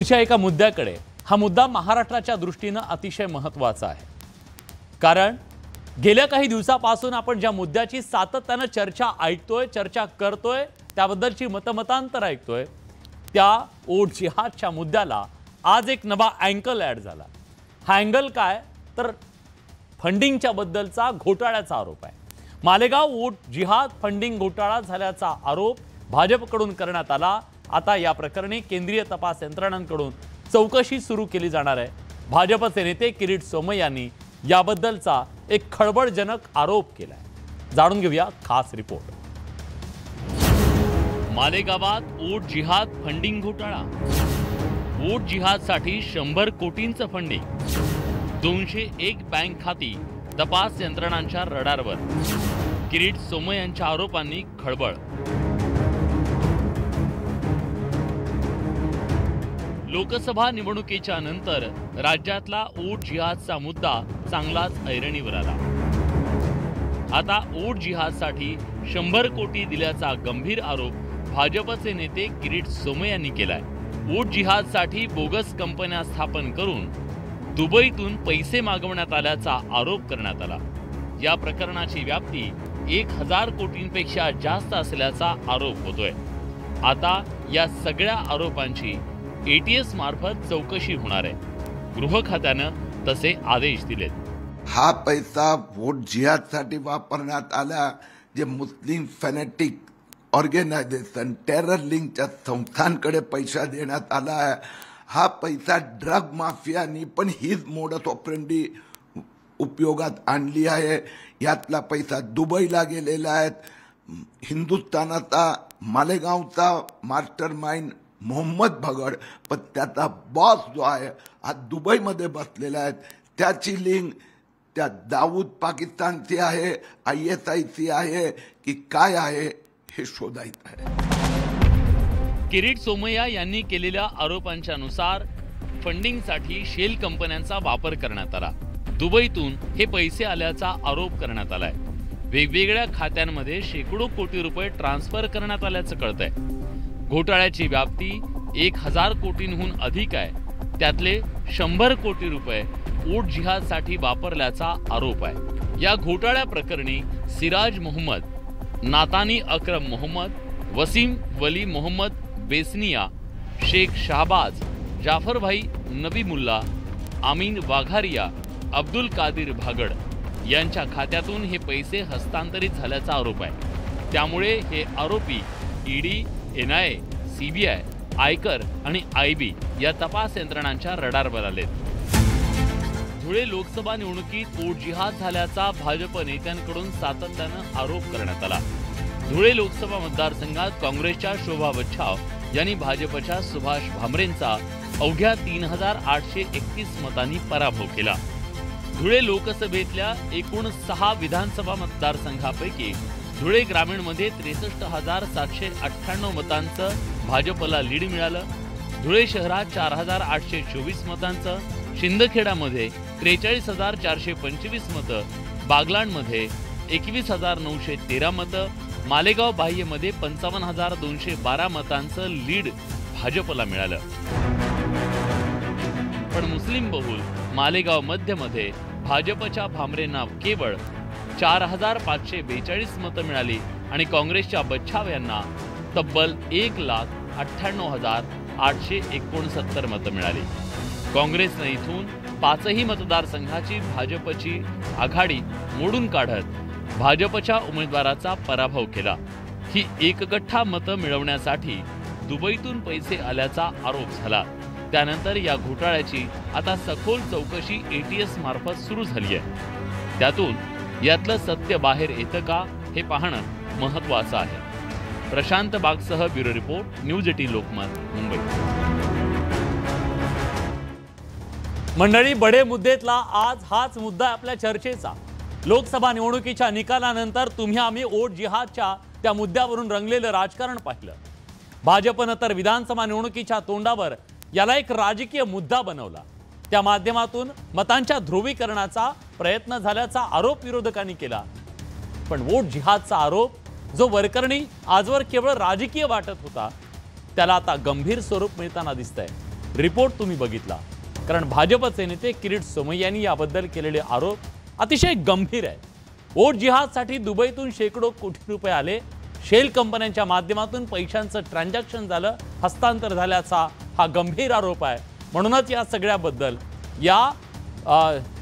पुढच्या एका मुद्द्याकडे, हा मुद्दा महाराष्ट्राच्या दृष्टीने अतिशय महत्त्वाचा आहे। कारण गेल्या काही दिवसापासून आपण ज्या मुद्द्याची सातत्याने चर्चा ऐकतोय, चर्चा करतोय, त्याबद्दलची मतमतांतर ऐकतोय, त्या ओट जिहादच्या मुद्द्याला आज एक नवा अँगल ॲड झाला। हा अँगल काय तर फंडिंगच्या बद्दलचा घोटाळ्याचा आरोप आहे। मालेगाव ओट जिहाद फंडिंग घोटाळा झाल्याचा आरोप भाजपकडून करण्यात आला। आता या प्रकरणी केंद्रीय तपास यंत्रणांकडून चौकशी सुरू केली जाणार आहे। भाजपचे नेते किरीट सोमय्या यांनी याबद्दलचा एक खळबळजनक आरोप केलाय। जाणून घेऊया खास रिपोर्ट। मालेगावात ओट जिहाद फंडिंग घोटाळा। ओट जिहादसाठी 100 कोटींचं फंडिंग, 201 बँक खाती तपास यंत्रणांच्या रडारवर। किरीट सोमय्या यांच्या आरोपांनी खळबळ। लोकसभा निवडणुकीच्या नंतर राज्यातला ओट जिहादचा मुद्दा चांगलाच ऐरणीवर आला। आता ओट जिहादसाठी 100 कोटी दिल्याचा गंभीर आरोप भाजपचे नेते किरीट सोमय्या यांनी केलाय। ओट जिहादसाठी बोगस कंपन्या स्थापन करून दुबईतून पैसे मागवण्यात आल्याचा आरोप करण्यात आला। या प्रकरणाची व्याप्ती 1000 कोटींपेक्षा जास्त असल्याचा आरोप होतोय। आता या सगळ्या आरोपांची एटीएस मार्फत चौकशी होणार आहे। गृह खात्यानं तसे आदेश दिलेत। हा पैसा वोट जिहादसाठी वापरण्यात आला, जे मुस्लिम फॅनेटिक ऑर्गनायझेशन टेरर लिंकच्या संस्थांकडे पैसा देण्यात आला आहे। हा पैसा ड्रग माफियानी पण हीच मोडस ऑपरेंडी उपयोगात आणली आहे। यातला पैसा दुबईला गेलेला आहे। हिंदुस्थानाचा मालेगावचा मास्टर माइंड मोहम्मद भगड, पण त्याचा बॉस जो आहे हा दुबईमध्ये बसलेला आहे। त्याची लिंक त्या दाऊद पाकिस्तानची आहे, ISIC आहे की काय आहे हे शोधायचं आहे। किरीट सोमय्या यांनी केलेल्या आरोपांच्या नुसार फंडिंगसाठी शेल कंपन्यांचा वापर करण्यात आला। दुबईतून हे पैसे आल्याचा आरोप करण्यात आलाय। वेगवेगळ्या खात्यांमध्ये शेकडो कोटी रुपये ट्रान्सफर करण्यात आल्याचं कळतंय। घोटाळ्याची व्याप्ती 1000 कोटींहून अधिक आहे। त्यातले 100 कोटी रुपये ओट जिहादसाठी वापरल्याचा आरोप आहे। या घोटाळ्या प्रकरणी सिराज मोहम्मद, नातानी अक्रम मोहम्मद, वसीम वली मोहम्मद बेसनिया, शेख शाहबाज, जाफरभाई नबीमुल्ला, आमीन वाघारिया, अब्दुल कादिर भागड यांच्या खात्यातून हे पैसे हस्तांतरित झाल्याचा आरोप आहे। त्यामुळे हे आरोपी ईडी, NIA, CBI, आयकर आणि IB या तपास यंत्रणांच्या रडारवर आलेत। धुळे लोकसभा निवडणुकीत ओट जिहाद झाल्याचा भाजप नेत्यांकडून सातत्यानं आरोप करण्यात आला। धुळे लोकसभा मतदारसंघात काँग्रेसच्या शोभा बच्छाव यांनी भाजपच्या सुभाष भामरेंचा अवघ्या 3831 मतांनी पराभव केला। धुळे लोकसभेतल्या एकूण 6 विधानसभा मतदारसंघापैकी धुळे ग्रामीणमध्ये 63,798 मतांचं भाजपला लीड मिळालं। धुळे शहरात 4,824 मतांचं, शिंदखेडामध्ये 43,425 मतं, बागलाणमध्ये 21,913 मतं, मालेगाव बाह्यमध्ये 55,212 मतांचं लीड भाजपला मिळालं। पण मुस्लिम बहुल मालेगाव मध्यमध्ये भाजपच्या भामरेंना केवळ 4,542 मतं मिळाली आणि काँग्रेसच्या बच्छाव यांना तब्बल 1,98,869 मतं मिळाली। काँग्रेसने इथून 5ही मतदारसंघाची भाजपची आघाडी मोडून काढत भाजपच्या उमेदवाराचा पराभव केला। ही एकगठ्ठा मतं मिळवण्यासाठी दुबईतून पैसे आल्याचा आरोप झाला। त्यानंतर या घोटाळ्याची आता सखोल चौकशी एटीएस मार्फत सुरू झाली आहे। त्यातून यातलं सत्य बाहेर येतं का हे पाहणं महत्त्वाचं आहे। प्रशांत बागसह bureau report, news 18 Lokmat, Mumbai. मंडळी, बडे मुद्देतला आज हाच मुद्दा आपल्या चर्चेचा। लोकसभा निवडणुकीच्या निकालानंतर तुम्ही आम्ही ओट जिहादच्या त्या मुद्द्यावरून रंगलेलं राजकारण पाहिलं। भाजपनं तर विधानसभा निवडणुकीच्या तोंडावर याला एक राजकीय मुद्दा बनवला। त्या माध्यमातून मतांच्या ध्रुवीकरणाचा प्रयत्न झाल्याचा आरोप विरोधकांनी केला। पण वोट जिहादचा आरोप जो वरकरणी आजवर केवळ राजकीय वाटत होता, त्याला आता गंभीर स्वरूप मिळताना दिसतंय। रिपोर्ट तुम्ही बघितला, कारण भाजपचे नेते किरीट सोमय्या यांनी याबद्दल केलेले आरोप अतिशय गंभीर आहेत. वोट जिहादसाठी दुबईतून शेकडो कोटी रुपये आले, शेल कंपन्यांच्या माध्यमातून पैशांचं ट्रान्झॅक्शन झालं, हस्तांतर झाल्याचा हा गंभीर आरोप आहे. म्हणूनच या सगळ्याबद्दल, या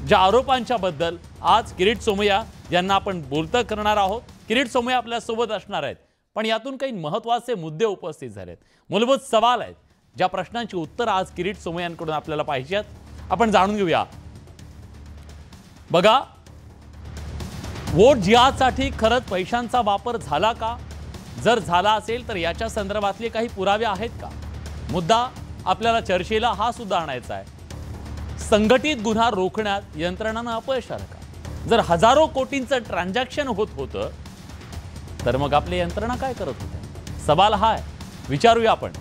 ज्या आरोपांच्या बद्दल आज किरीट सोमय्या यांना आपण बोलतं करणार आहोत. किरीट सोमय्या आपल्या सोबत असणार आहेत, पण यातून काही महत्त्वाचे मुद्दे उपस्थित झालेत, मूलभूत सवाल आहेत, ज्या प्रश्नांची उत्तर आज किरीट सोमय्यांकडून आपल्याला पाहिजे आहेत. आपण जाणून घेऊया. बघा, वोट जिहादसाठी खरंच पैशांचा वापर झाला का? जर झाला असेल तर याच्या संदर्भातले काही पुरावे आहेत का? मुद्दा आपल्याला चर्चेला हा सुद्धा आणायचा आहे. संघटित गुन्हा रोखण्यात यंत्रणांना अपयश आलं का? जर हजारो कोटींचं ट्रान्झॅक्शन होत होतं तर मग आपली यंत्रणा काय करत होत्या? सवाल हा आहे, विचारूया आपण.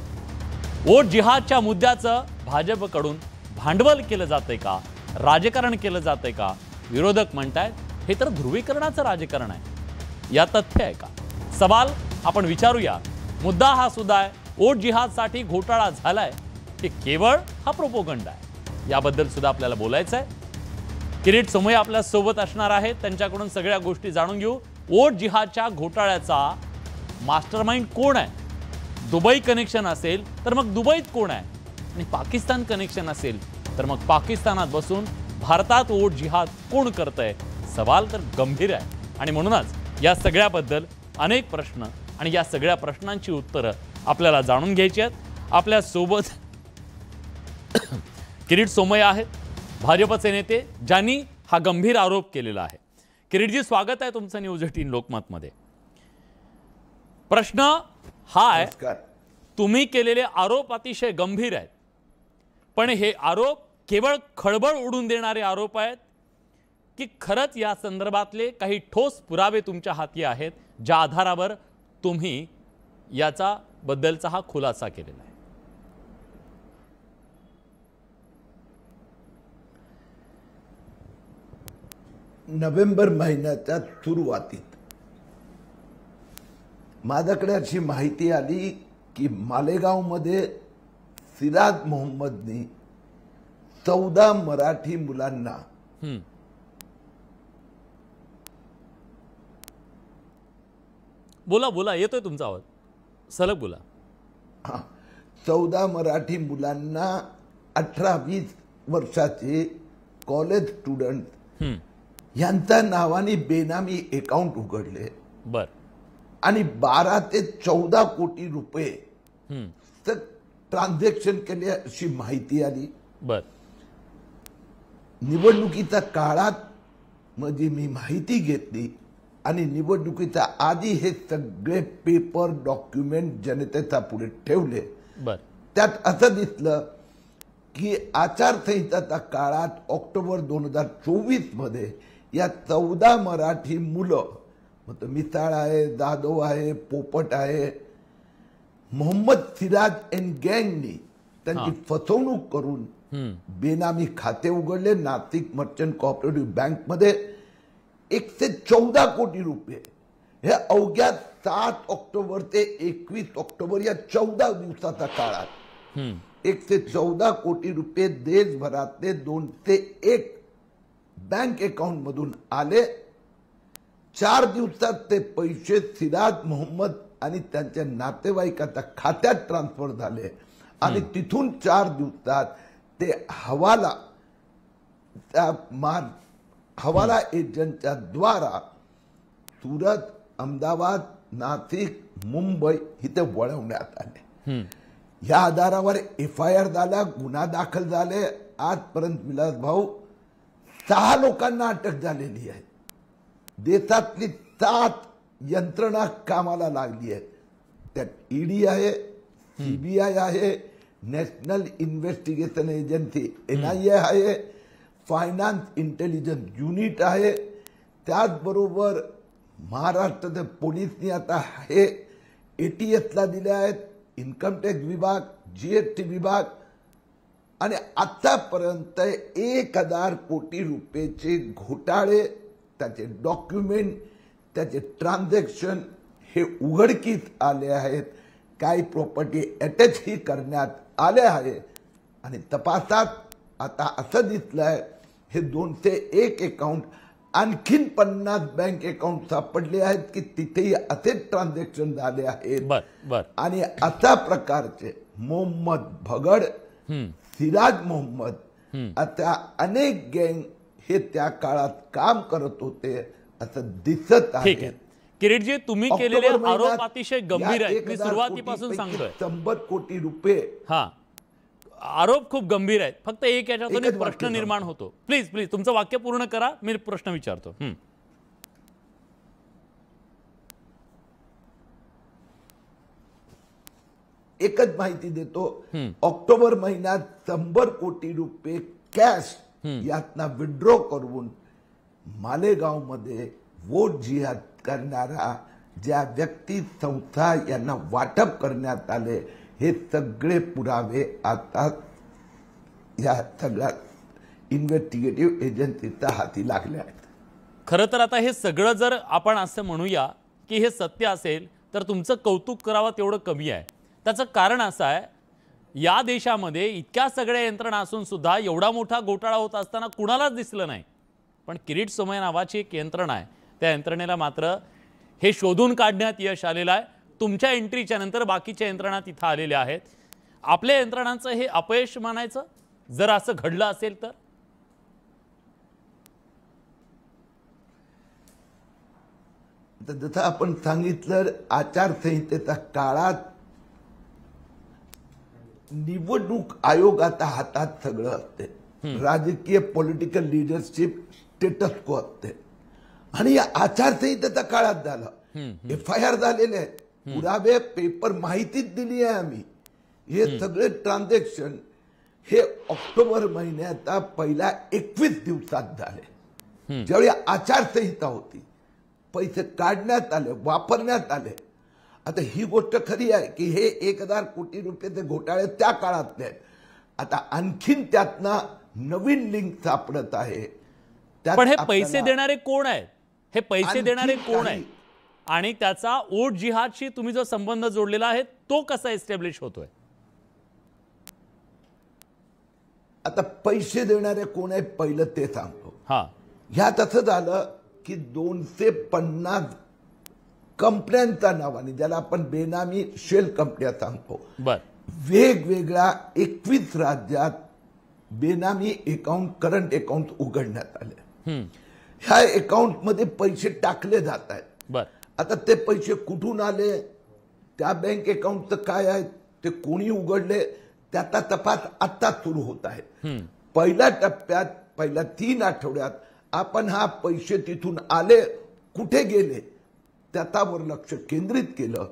वोट जिहादच्या मुद्द्याचं भाजपकडून भांडवल केलं जातंय का? राजकारण केलं जातंय का? विरोधक म्हणतायत हे तर ध्रुवीकरणाचं राजकारण आहे. या तथ्य आहे का? सवाल आपण विचारूया. मुद्दा हा सुद्धा आहे, वोट जिहादसाठी घोटाळा झालाय की केवळ हा प्रोपोगंडा आहे? याबद्दल सुद्धा आपल्याला बोलायचं आहे. किरीट सोमय्या आपल्या सोबत असणार आहेत, त्यांच्याकडून सगळ्या गोष्टी जाणून घेऊ. वोट जिहादच्या घोटाळ्याचा मास्टरमाइंड कोण आहे? दुबई कनेक्शन असेल तर मग दुबईत कोण आहे? आणि पाकिस्तान कनेक्शन असेल तर मग पाकिस्तानात बसून भारतात वोट जिहाद कोण करतंय? सवाल तर गंभीर आहे. आणि म्हणूनच या सगळ्याबद्दल अनेक प्रश्न आणि या सगळ्या प्रश्नांची उत्तरं आपल्याला जाणून घ्यायची आहेत. आपल्या सोबत किरीट सोमय्या आहेत, भाजपचे नेते, ज्यांनी हा गंभीर आरोप केलेला आहे. किरीटजी, स्वागत आहे तुमचं न्यूज 18 लोकमतमध्ये. प्रश्न हा आहे, तुम्ही केलेले आरोप अतिशय गंभीर आहेत, पण हे आरोप केवळ खळबळ उडून देणारे आरोप आहेत की खरंच या संदर्भातले काही ठोस पुरावे तुमच्या हाती आहेत, ज्या आधारावर तुम्ही याचा बद्दलचा हा खुलासा केलेला आहे? नोव्हेंबर महिन्याच्या सुरुवातीत माझ्याकडे अशी माहिती आली की मालेगावमध्ये सिराज मोहम्मदने 14 मराठी मुलांना बोला बोला, येतोय तुमचा आवाज, सलग बोला. 14 मराठी मुलांना 18-20 वर्षाचे कॉलेज स्टुडंट यांच्या नावाने बेनामी अकाउंट उघडले. बर. आणि 12 ते 14 कोटी रुपये ट्रान्झॅक्शन केले अशी माहिती आली. बर. निवडणुकीच्या काळात म्हणजे मी माहिती घेतली आणि निवडणुकीच्या आधी हे सगळे पेपर डॉक्युमेंट जनतेच्या पुढे ठेवले. बर. त्यात असं दिसलं की आचारसंहितेच्या काळात ऑक्टोबर 2024 मध्ये या 14 मराठी मुलं, मतलब मिसाळ आहे, जाधव आहे, पोपट आहे, मोहम्मद सिराज अँड गँगनी त्यांची फसवणूक करून बेनामी खाते उघडले नाशिक मर्चंट कोऑपरेटिव्ह बँकमध्ये. 114 कोटी रुपये हे अवघ्या 7 ऑक्टोबर ते 21 ऑक्टोबर या 14 दिवसाच्या काळात 114 कोटी रुपये देशभरातले 201 बँक अकाउंट मधून आले. 4 दिवसात ते पैसे सिराज मोहम्मद आणि त्यांच्या नातेवाईकाच्या खात्यात ट्रान्सफर झाले आणि तिथून 4 दिवसात ते हवाला एजंटच्या द्वारा सुरत, अहमदाबाद, नाशिक, मुंबई इथे वळवण्यात आले. या आधारावर FIR झाला, गुन्हा दाखल झाले. आजपर्यंत विलास भाऊ 6 लोकांना अटक झालेली आहे. देशातली 7 यंत्रणा कामाला लागली आहे. त्यात ED आहे, CBI आहे, नॅशनल इन्व्हेस्टिगेशन एजन्सी NIA आहे, फायनान्स इंटेलिजन्स युनिट आहे. त्याचबरोबर महाराष्ट्राचे पोलिसनी आता हे ATSला दिले आहेत, इन्कम टॅक्स विभाग, GST विभाग. आणि आतापर्यंत 1000 कोटी रुपयेचे घोटाळे, त्याचे डॉक्युमेंट, त्याचे ट्रान्झॅक्शन हे उघडकीस आले आहेत. काही प्रॉपर्टी अटॅच ही करण्यात आले आहे. आणि तपासात आता असं दिसलंय हे 201 अकाउंट आणखीन 50 बँक अकाउंट सापडले आहेत की तिथेही असेच ट्रान्झॅक्शन झाले आहेत आणि अशा प्रकारचे मोहम्मद भगड, सिराज मोहम्मद आता अनेक गँग हे त्या काळात काम करत होते असं दिसत आहे. किरीटजी, तुम्ही केलेले आरोप अतिशय गंभीर आहेत. मी सुरुवातीपासून सांगतोय 100 कोटी रुपये आरोप खूप गंभीर आहेत. फक्त एक याच्यातून एक प्रश्न निर्माण होतो. प्लीज प्लीज तुमचं वाक्य पूर्ण करा, मी प्रश्न विचारतो. एकच माहिती देतो. ऑक्टोबर महिन्यात 100 कोटी रुपये कॅश यातना विड्रॉ करून मालेगाव मध्ये वोट जिहाद करणारा ज्या व्यक्ती संस्था यांना वाटप करण्यात आले हे सगळे पुरावे आता या सगळ्या इन्व्हेस्टिगेटिव्ह एजन्सीच्या हाती लागले आहेत. खरं तर आता हे सगळं जर आपण असं म्हणूया की हे सत्य असेल तर तुमचं कौतुक करावं तेवढं कमी आहे. त्याचं कारण असं आहे, या देशामध्ये इतक्या सगळ्या यंत्रणा असून सुद्धा एवढा मोठा घोटाळा होत असताना कुणालाच दिसलं नाही. पण किरीट सोमय्या नावाची एक यंत्रणा आहे, त्या यंत्रणेला मात्र हे शोधून काढण्यात यश आलेलं आहे. तुमच्या एंट्रीच्या नंतर बाकीच्या यंत्रणा तिथं आलेल्या आहेत. आपल्या यंत्रणांचं हे अपयश मानायचं जर असं घडलं असेल तर? जसं आपण सांगितलं, आचारसंहितेच्या काळात निवडणूक आयोगाच्या हातात सगळं असते. राजकीय पॉलिटिकल लिडरशिप स्टेटस को असते आणि या आचारसंहितेच्या काळात झालं. FIR झालेले आहेत, पुरावे पेपर माहितीच दिली आहे आम्ही. हे सगळे ट्रान्झॅक्शन हे ऑक्टोबर महिन्याचा पहिल्या 21 दिवसात झाले, ज्यावेळी आचारसंहिता होती. पैसे काढण्यात आले, वापरण्यात आले. आता ही गोष्ट खरी आहे की हे 1000 कोटी रुपयाचे घोटाळे त्या काळातले आहेत. आता आणखीन त्यातनं नवीन लिंक सापडत आहे. पण हे पैसे देणारे कोण आहेत? हे पैसे देणारे कोण आहेत आणि त्याचा वोट जिहादशी तुम्ही जो संबंध जोडलेला आहे तो कसा एस्टॅब्लिश होतोय? आता पैसे देणारे कोण आहेत पहिलं ते सांगतो. ह्यात असं झालं की 250 कंपन्यांच्या नावाने, ज्याला आपण बेनामी शेल कंपन्या सांगतो, वेगवेगळ्या 21 राज्यात बेनामी अकाउंट, करंट अकाउंट उघडण्यात आले. ह्या अकाउंट मध्ये पैसे टाकले जात आहेत. आता ते पैसे कुठून आले, त्या बँक अकाउंटचं काय आहे, ते कोणी उघडले, त्याचा तपास आता सुरू होत आहे. पहिल्या टप्प्यात पहिल्या 3 आठवड्यात आपण हा पैसे तिथून आले, कुठे गेले त्याच्यावर लक्ष केंद्रित केलं.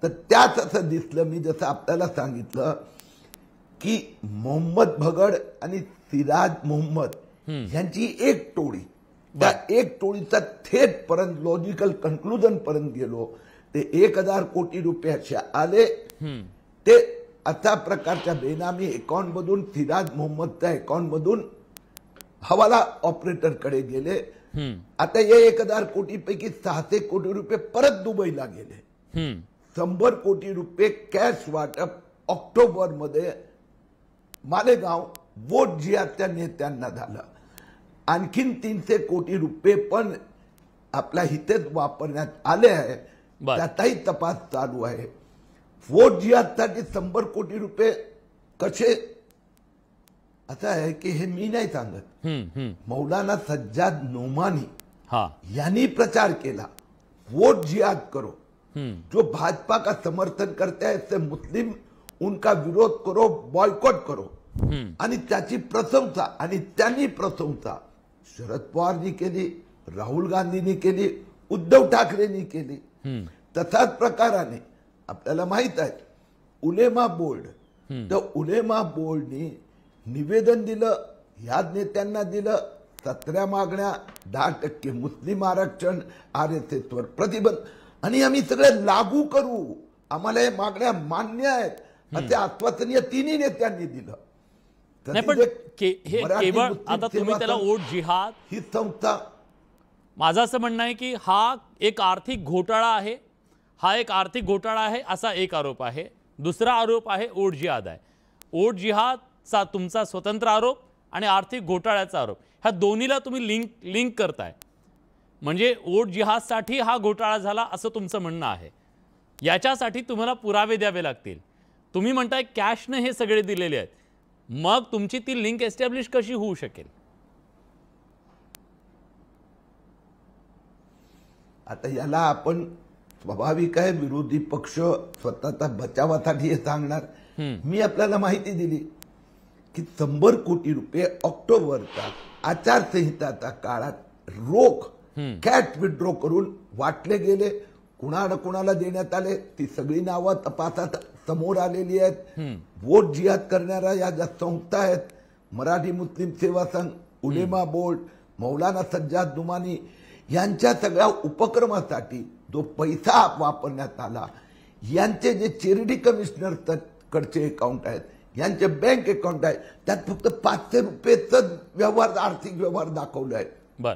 तर त्यात असं दिसलं, मी जसं आपल्याला सांगितलं की मोहम्मद भगड आणि सिराज मोहम्मद यांची एक टोळी, त्या एक टोळीचा थेट पर्यंत लॉजिकल कन्क्लुजन पर्यंत गेलो. ते 1000 कोटी रुपये असे आले, ते अशा प्रकारच्या बेनामी अकाउंट मधून सिराज मोहम्मदच्या अकाउंट मधून हवाला ऑपरेटर कडे गेले. आता या 1000 कोटी पैकी 600 कोटी रुपये परत दुबईला गेले. 100 कोटी रुपये कॅश वाटप ऑक्टोबर मध्ये मालेगाव वोट जिहादच्या नेत्यांना झालं. आणखीन 300 कोटी रुपये पण आपल्या हितेच वापरण्यात आले आहे, त्याचाही तपास चालू आहे. वोट जिहादसाठी 100 कोटी रुपये कसे, असं आहे की हे मी नाही सांगत, मौलाना सज्जाद नोमानी यांनी प्रचार केला, वोट जिहाद करो, जो भाजपा का समर्थन करते हैं इससे मुस्लिम उनका विरोध करो, बॉयकॉट करो. आणि त्याची प्रशंसा, आणि त्यांनी प्रशंसा शरद पवारनी केली, राहुल गांधींनी केली, उद्धव ठाकरेंनी केली. तसाच प्रकाराने आपल्याला माहित आहे उलेमा बोर्ड, तर उलेमा बोर्डनी निवेदन दिलं, ह्या नेत्यांना दिलं, 17 मागण्या, 10% मुस्लिम आरक्षण, RSS वर प्रतिबंध, आणि आम्ही सगळे लागू करू, आम्हाला हे मागण्या मान्य आहेत असे आश्वासन या तिन्ही नेत्यांनी दिलं. पण केवळ आता तुम्ही त्याला वोट जिहाद ही संस्था, माझं असं म्हणणं आहे की हा एक आर्थिक घोटाळा आहे, हा एक आर्थिक घोटाळा आहे असा एक आरोप आहे. दुसरा आरोप आहे वोट जिहाद आहे. वोट जिहाद चा तुमचा स्वतंत्र आरोप आणि आर्थिक घोटाळ्याचा आरोप, ह्या दोन्हीला तुम्ही लिंक करताय. म्हणजे वोट जिहादसाठी हा घोटाळा झाला असं तुमचं म्हणणं आहे. याच्यासाठी तुम्हाला पुरावे द्यावे लागतील. तुम्ही म्हणताय कॅशने हे सगळे दिलेले आहेत, मग तुमची ती लिंक एस्टॅब्लिश कशी होऊ शकेल? आता याला आपण स्वाभाविक आहे, विरोधी पक्ष स्वतःचा बचावासाठी हे सांगणार. मी आपल्याला माहिती दिली की 100 कोटी रुपये ऑक्टोबरचा आचारसंहिताच्या काळात रोख कॅश विड्रॉ करून वाटले गेले. कुणाला देण्यात आले ती सगळी नावं तपासात समोर आलेली आहेत. वोट जिहाद करणाऱ्या या ज्या संस्था आहेत, मराठी मुस्लिम सेवा संघ, उलेमा बोर्ड, मौलाना सज्जाद नुमानी, यांच्या सगळ्या उपक्रमासाठी जो पैसा वापरण्यात आला, यांचे जे चॅरिटी कमिशनर कडचे अकाउंट आहेत, यांचे बँक अकाउंट आहे, त्यात फक्त 500 रुपयेच व्यवहार, आर्थिक व्यवहार दाखवले आहेत. बर,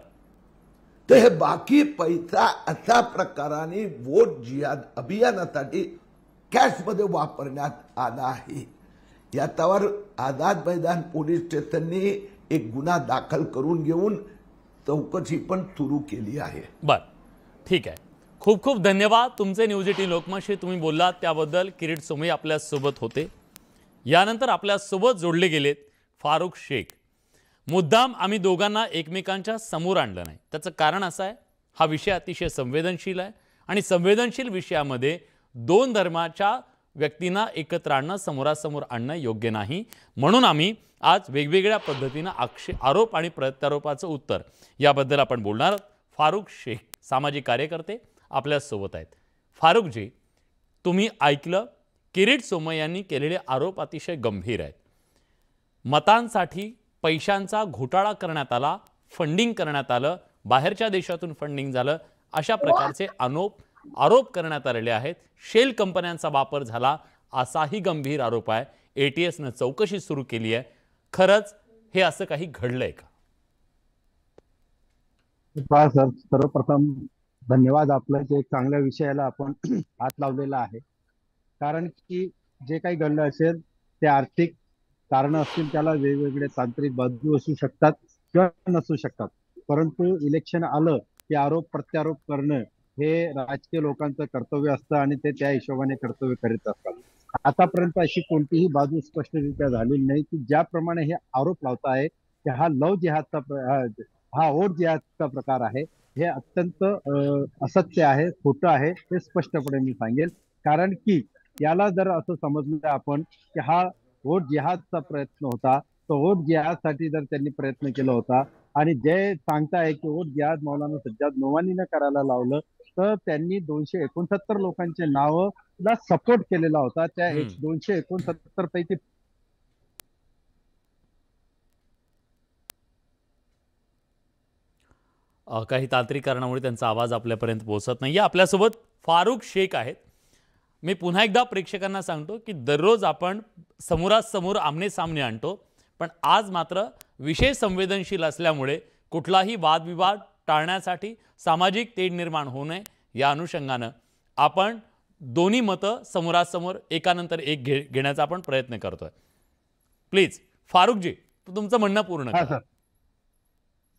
तर हे बाकी पैसा अशा प्रकाराने वोट जिहाद अभियानासाठी कॅशमध्ये वापरण्यात आला आहे. याच्यावर आझाद मैदान पोलीस स्टेशनने एक गुन्हा दाखल करून घेऊन चौकशी पण सुरू केली आहे. बर, ठीक आहे. खूप खूप धन्यवाद. तुमचे न्यूज 18 लोकमतशी तुम्ही बोललात त्याबद्दल. किरीट सोमय्या आपल्यासोबत होते. यानंतर आपल्यासोबत जोडले गेलेत फारुख शेख. मुद्दाम आम्ही दोघांना एकमेकांच्या समोर आणलं नाही. त्याचं कारण असं आहे, हा विषय अतिशय संवेदनशील आहे आणि संवेदनशील विषयामध्ये दोन धर्माच्या व्यक्तींना एकत्र आणणं, समोरासमोर आणणं योग्य नाही. म्हणून आम्ही आज वेगवेगळ्या पद्धतीनं आरोप आणि प्रत्यारोपाचं उत्तर याबद्दल आपण बोलणार आहोत. फारुख शेख सामाजिक कार्यकर्ते आपल्यासोबत आहेत. फारुखजी, तुम्ही ऐकलं, किरीट सोमय्या यांनी केलेले आरोप अतिशय गंभीर आहेत. मतांसाठी पैशांचा घोटाळा करण्यात आला, फंडिंग करण्यात आलं, बाहेरच्या देशातून फंडिंग झालं, अशा प्रकारचे आरोप करण्यात आलेले आहेत. शेल कंपन्यांचा वापर झाला असाही गंभीर आरोप आहे. ATSनं चौकशी सुरू केली आहे. खरंच हे असं काही घडलंय का? सर, सर्वप्रथम धन्यवाद. आपलं जे चांगल्या विषयाला आपण हात लावलेला आहे. कारण की जे काही घडलं असेल ते आर्थिक कारण असतील, त्याला वेगवेगळे तांत्रिक बाजू असू शकतात किंवा नसू शकतात. परंतु इलेक्शन आलं की आरोप प्रत्यारोप करणं हे राजकीय लोकांचं कर्तव्य असतं आणि ते त्या हिशोबाने कर्तव्य करीत असतात. आतापर्यंत अशी कोणतीही बाजू स्पष्टरित्या झालेली नाही की ज्याप्रमाणे हे आरोप लावत आहे की हा वोट जिहादचा प्रकार आहे, हे अत्यंत असत्य आहे, खोटं आहे, हे स्पष्टपणे मी सांगेल. कारण की याला जर असं समजलं आपण की हा वोट जिहादचा प्रयत्न होता, तर वोट जिहादसाठी जर त्यांनी प्रयत्न केला होता आणि जे सांगताय की वोट जिहाद मौलाना सज्जाद नोमानीनं करायला लावलं, तर त्यांनी 269 लोकांचे नावला सपोर्ट केलेला होता. त्या 269 पैकी काही तांत्रिक कारणामुळे त्यांचा आवाज आपल्यापर्यंत पोहोचत नाही. आपल्यासोबत फारुख शेख आहेत. मी पुन्हा एकदा प्रेक्षकांना सांगतो की दररोज आपण समोरासमोर आमने सामने आणतो, पण आज मात्र विषय संवेदनशील असल्यामुळे कुठलाही वादविवाद टाळण्यासाठी, सामाजिक तेढ निर्माण होऊ नये या अनुषंगानं आपण दोन्ही मतं समोरासमोर एकानंतर एक घेण्याचा आपण प्रयत्न करतोय. प्लीज फारुखजी, तुमचं म्हणणं पूर्ण करा.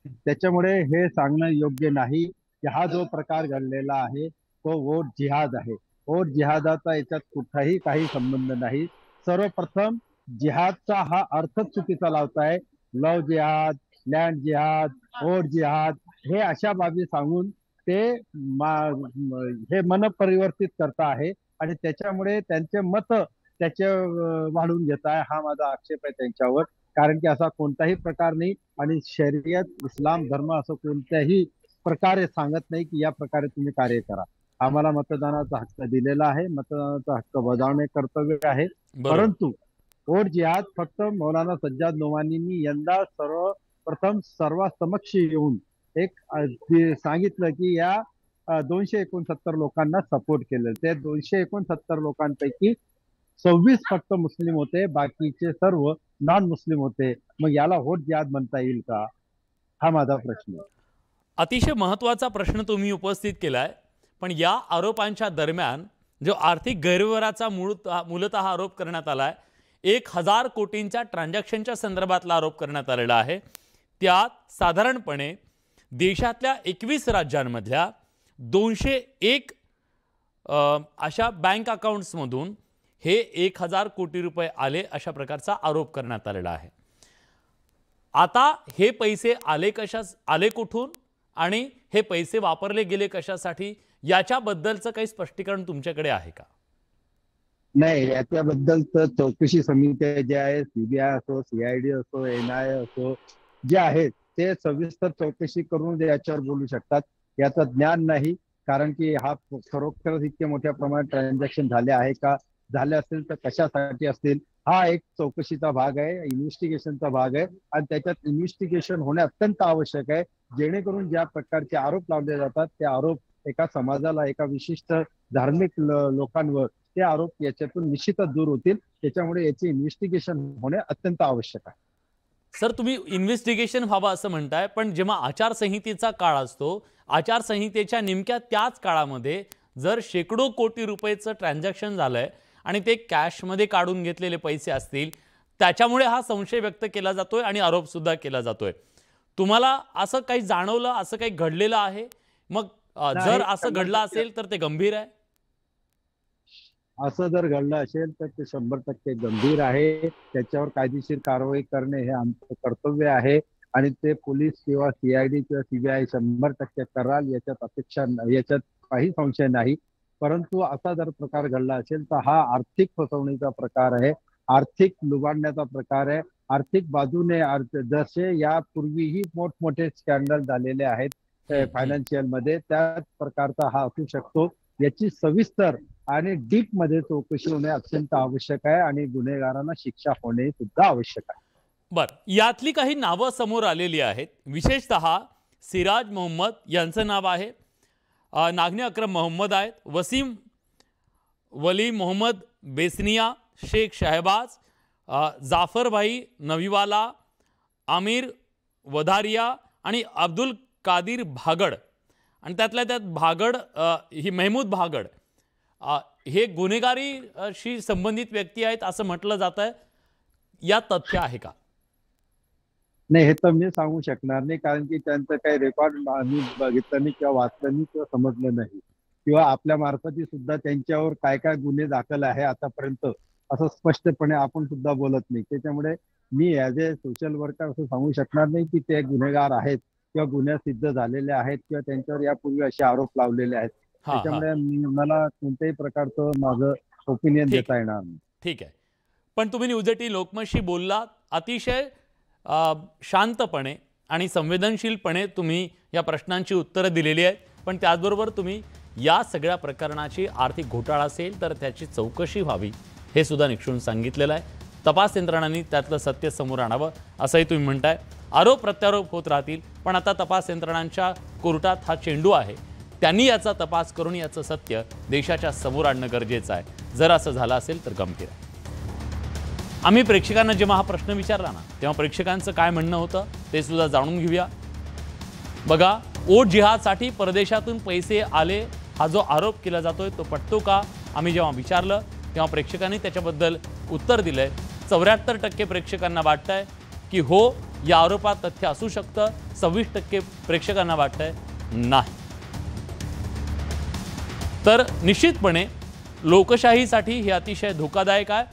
त्याच्यामुळे हे सांगणं योग्य नाही की हा जो प्रकार घडलेला आहे तो वोट जिहाद आहे. वोट जिहादाचा याच्यात कुठलाही काही संबंध नाही. सर्वप्रथम जिहादचा हा अर्थच चुकीचा लावताय. लव जिहाद, लँड जिहाद, वोट जिहाद हे अशा बाबी सांगून ते हे मन परिवर्तित करता आहे आणि त्याच्यामुळे त्यांचे मत वाढवून घेत आहे. हा माझा आक्षेप आहे त्यांच्यावर. कारण की असा कोणताही प्रकार नाही आणि शरीयत, इस्लाम धर्म असं कोणत्याही प्रकारे सांगत नाही की या प्रकारे तुम्ही कार्य करा. आम्हाला मतदानाचा हक्क दिलेला आहे, मतदानाचा हक्क बजावणे कर्तव्य आहे. परंतु वोट जिहाद फक्त मौलाना सज्जाद नोमानींनी यंदा सर्वप्रथम सर्वांसमक्ष येऊन एक सांगितलं की या 269 लोकांना सपोर्ट केलं. ते 269 लोकांपैकी 26 फक्त मुस्लिम होते, बाकीचे सर्व नॉन मुस्लिम होते. मग याला वोट जिहाद म्हणता येईल का? हा माझा प्रश्न. अतिशय महत्त्वाचा प्रश्न तुम्ही उपस्थित केलाय. पण या आरोपांच्या दरम्यान जो आर्थिक गैरव्यवहाराचा मूलतः आरोप करण्यात आलाय, 1000 कोटींच्या ट्रान्झॅक्शनच्या संदर्भातला आरोप करण्यात आलेला आहे। त्यात साधारणपणे देशातल्या 21 राज्यांमधल्या 201 अशा बँक अकाउंट्समधून हे 1000 कोटी रुपये आले अशा प्रकारचा आरोप करण्यात आलेला आहे। आता हे पैसे आले कुठून आणि हे पैसे वापरले गेले कशासाठी याच्याबद्दलचं काही स्पष्टीकरण तुमच्याकडे आहे का? नाही, याच्याबद्दल तर चौकशी समित्या ज्या आहेत, सीबीआय असो, सीआयडी असो, एनआय असो, जे आहेत ते सविस्तर चौकशी करून याच्यावर बोलू शकतात। याचं ज्ञान नाही, कारण की हा खरोखर इतके मोठ्या प्रमाणात ट्रान्झॅक्शन झाले आहे का, झाले असेल तर कशासाठी असतील, हा एक चौकशीचा भाग आहे, इन्व्हेस्टिगेशनचा भाग आहे आणि त्याच्यात इन्व्हेस्टिगेशन होणे अत्यंत आवश्यक आहे, जेणेकरून ज्या प्रकारचे आरोप लावले जातात ते आरोप एका समाजाला, एका विशिष्ट धार्मिक लोकांवर ते आरोप याच्यातून निश्चितच दूर होतील। त्याच्यामुळे याचे इन्व्हेस्टिगेशन होणे अत्यंत आवश्यक आहे। सर, तुम्ही इन्व्हेस्टिगेशन व्हावं असं म्हणताय, पण जेव्हा आचारसंहितेचा काळ असतो, आचारसंहितेच्या नेमक्या त्याच काळामध्ये जर शेकडो कोटी रुपयाचं ट्रान्झॅक्शन झालंय आणि ते कॅशमध्ये काढून घेतलेले पैसे असतील, त्याच्यामुळे हा संशय व्यक्त केला जातोय आणि आरोप सुद्धा केला जातोय। तुम्हाला असं काही जाणवलं, असं काही घडलेलं आहे? मग जर असं घडलं असेल तर ते गंभीर आहे? असं जर घडलं असेल तर ते 100% गंभीर आहे। त्याच्यावर कायदेशीर कारवाई करणे हे आमचं कर्तव्य आहे आणि ते पोलीस किंवा सीआयडी किंवा सीबीआय 100% कराल, याच्यात अपेक्षा, याच्यात काही संशय नाही। परंतु असा जर प्रकार घडला असेल तर हा आर्थिक फसवणुकीचा प्रकार आहे, आर्थिक लुबाडण्याचा प्रकार आहे। आर्थिक बाजूने जसे यापूर्वीही मोठमोठे स्कॅन्डल झालेले आहेत फायनान्शियल मध्ये, त्याच प्रकारचा हा असू शकतो। याची सविस्तर आणि डीप मध्ये चौकशी होणे अत्यंत आवश्यक आहे आणि गुन्हेगारांना शिक्षा होणे सुद्धा आवश्यक आहे। बरं, यातली काही नावं समोर आलेली आहेत। विशेषतः सिराज मोहम्मद यांचं नाव आहे, नागनी अक्रम मोहम्मद आहेत, वसीम वली मोहम्मद बेसनिया, शेख शहबाज, जाफर भाई नवीवाला, आमिर वधारिया आणि अब्दुल कादिर भागड, आणि त्यातल्या त्यात भागड ही महमूद भागड हे गुन्हेगारीशी संबंधित व्यक्ती आहेत असं म्हटलं जातंय। या तथ्य आहे का? नाही, हे तर मी सांगू शकणार नाही, कारण की त्यांचं काही रेकॉर्ड आम्ही बघितलं नाही किंवा वाचलं नाही किंवा समजलं नाही, किंवा आपल्या मार्फती सुद्धा त्यांच्यावर काय काय गुन्हे दाखल आहे आतापर्यंत असं स्पष्टपणे आपण सुद्धा बोलत नाही। त्याच्यामुळे मी ॲज ए सोशल वर्कर असं सांगू शकणार नाही की ते गुन्हेगार आहेत किंवा गुन्हे सिद्ध झालेले आहेत किंवा त्यांच्यावर यापूर्वी असे आरोप लावलेले आहेत। त्याच्यामुळे मला कोणत्याही प्रकारचं माझं ओपिनियन देता येणार नाही। ठीक आहे, पण तुम्ही न्यूज 18 लोकमतशी बोललात, अतिशय शांतपणे आणि संवेदनशीलपणे तुम्ही या प्रश्नांची उत्तरं दिलेली आहेत, पण त्याचबरोबर तुम्ही या सगळ्या प्रकरणाची आर्थिक घोटाळा असेल तर त्याची चौकशी व्हावी हे सुद्धा निक्षून सांगितलेलं आहे। तपास यंत्रणांनी त्यातलं सत्य समोर आणावं असंही तुम्ही म्हणताय। आरोप प्रत्यारोप होत राहतील, पण आता तपास यंत्रणांच्या कोर्टात हा चेंडू आहे, त्यांनी याचा तपास करून याचं सत्य देशाच्या समोर आणणं गरजेचं आहे। जर असं झालं असेल तर गंभीर आहे। आम्ही प्रेक्षकांना जेव्हा हा प्रश्न विचारला ना, तेव्हा प्रेक्षकांचं काय म्हणणं होतं ते सुद्धा जाणून घेऊया। बघा, ओट जिहादसाठी परदेशातून पैसे आले हा जो आरोप केला जातोय तो पटतो का? आम्ही जेव्हा विचारलं तेव्हा प्रेक्षकांनी त्याच्याबद्दल उत्तर दिलंय। 74% प्रेक्षकांना वाटतंय की हो, या आरोपात तथ्य असू शकतं, 26% प्रेक्षकांना वाटतंय नाही। तर निश्चितपणे लोकशाहीसाठी हे अतिशय धोकादायक आहे।